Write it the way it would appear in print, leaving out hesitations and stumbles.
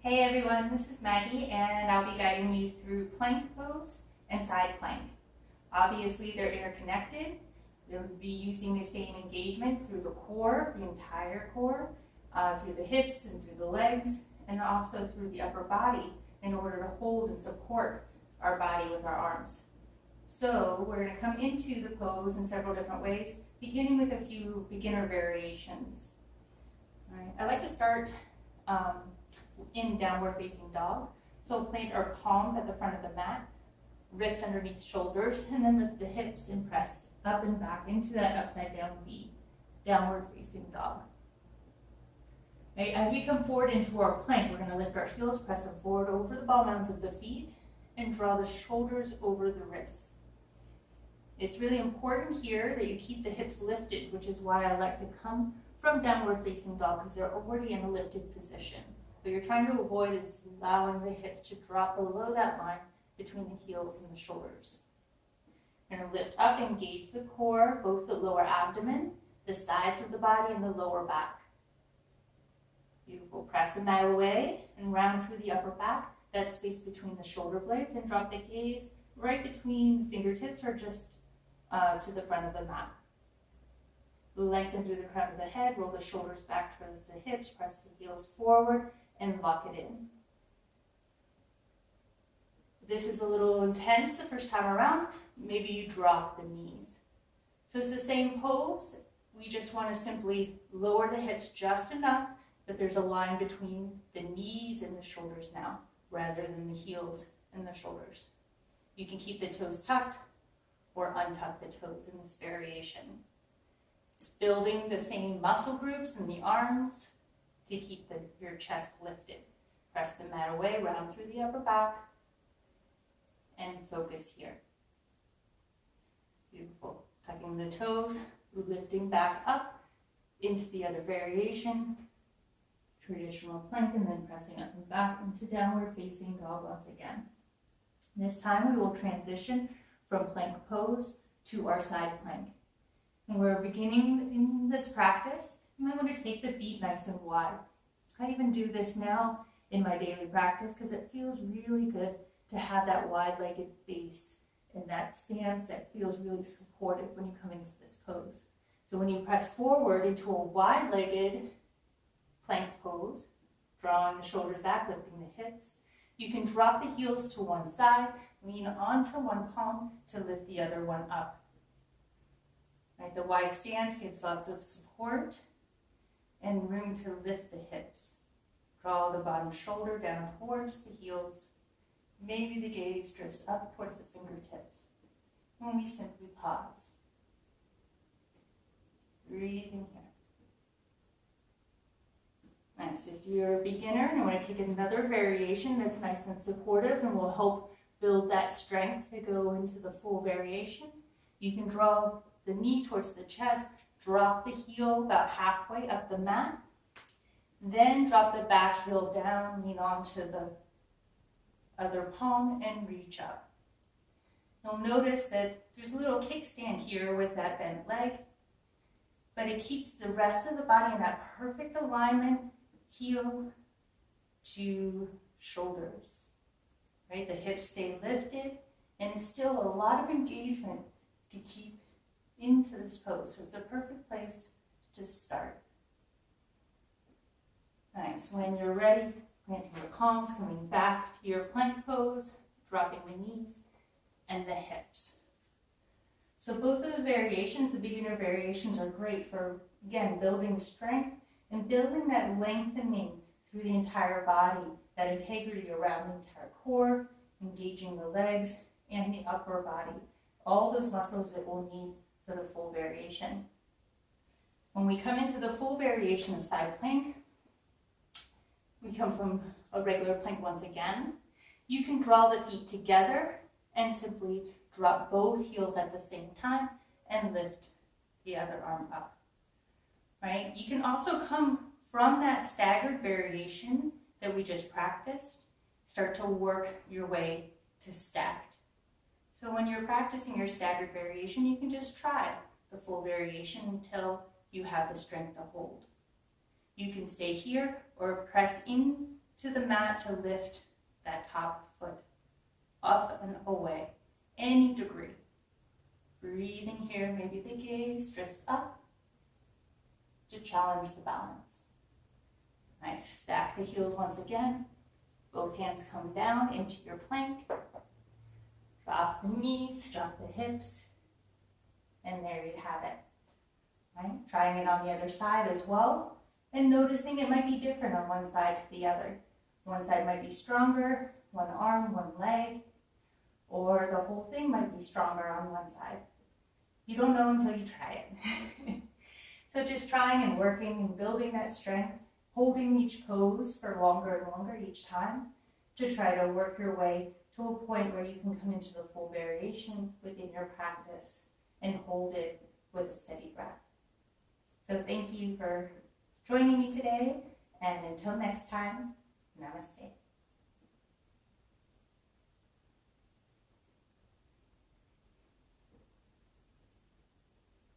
Hey everyone, this is Maggie and I'll be guiding you through plank pose and side plank. Obviously they're interconnected. You'll be using the same engagement through the core, the entire core, through the hips and through the legs, and also through the upper body in order to hold and support our body with our arms. So we're going to come into the pose in several different ways, beginning with a few beginner variations. All right, I like to start in downward facing dog. So we'll plant our palms at the front of the mat, wrist underneath shoulders, and then lift the hips and press up and back into that upside down V, downward facing dog. Okay, as we come forward into our plank, we're going to lift our heels, press them forward over the ball mounds of the feet, and draw the shoulders over the wrists. It's really important here that you keep the hips lifted, which is why I like to come from downward facing dog, because they're already in a lifted position. What you're trying to avoid is allowing the hips to drop below that line between the heels and the shoulders. You're going to lift up, engage the core, both the lower abdomen, the sides of the body, and the lower back. Beautiful. Press the mat away and round through the upper back, that space between the shoulder blades, and drop the gaze right between the fingertips or just to the front of the mat. Lengthen through the crown of the head, roll the shoulders back towards the hips, press the heels forward, and lock it in. This is a little intense the first time around. Maybe you drop the knees. So it's the same pose. We just want to simply lower the hips just enough that there's a line between the knees and the shoulders now, rather than the heels and the shoulders. You can keep the toes tucked or untuck the toes in this variation. It's building the same muscle groups in the arms to keep your chest lifted. Press the mat away, round through the upper back, and focus here. Beautiful. Tucking the toes, lifting back up into the other variation. Traditional plank, and then pressing up and back into downward facing dog once again. This time we will transition from plank pose to our side plank. When we're beginning in this practice, you might want to take the feet nice and wide. I even do this now in my daily practice because it feels really good to have that wide-legged base and that stance that feels really supportive when you come into this pose. So when you press forward into a wide-legged plank pose, drawing the shoulders back, lifting the hips, you can drop the heels to one side, lean onto one palm to lift the other one up. Right, the wide stance gives lots of support and room to lift the hips. Draw the bottom shoulder down towards the heels. Maybe the gaze drifts up towards the fingertips. And we simply pause. Breathing here. Nice. If you're a beginner and you want to take another variation that's nice and supportive and will help build that strength to go into the full variation, you can draw the knee towards the chest, drop the heel about halfway up the mat, then drop the back heel down, lean onto the other palm, and reach up. You'll notice that there's a little kickstand here with that bent leg, but it keeps the rest of the body in that perfect alignment, heel to shoulders. Right? The hips stay lifted, and it's still a lot of engagement to keep into this pose. So it's a perfect place to start. Nice. When you're ready, planting your palms, coming back to your plank pose, dropping the knees and the hips. So both those variations, the beginner variations, are great for, again, building strength and building that lengthening through the entire body, that integrity around the entire core, engaging the legs and the upper body. All those muscles that we'll need for the full variation. When we come into the full variation of side plank, we come from a regular plank once again. You can draw the feet together and simply drop both heels at the same time and lift the other arm up. Right? You can also come from that staggered variation that we just practiced, start to work your way to stacked. So when you're practicing your staggered variation, you can just try the full variation until you have the strength to hold. You can stay here or press in to the mat to lift that top foot up and away, any degree. Breathing here, maybe the gaze drifts up to challenge the balance. Nice, stack the heels once again. Both hands come down into your plank. Drop the knees, drop the hips, and there you have it. Right? Trying it on the other side as well, and noticing it might be different on one side to the other. One side might be stronger, one arm, one leg, or the whole thing might be stronger on one side. You don't know until you try it. So just trying and working and building that strength, holding each pose for longer and longer each time to try to work your way to a point where you can come into the full variation within your practice and hold it with a steady breath. So thank you for joining me today, and until next time, namaste.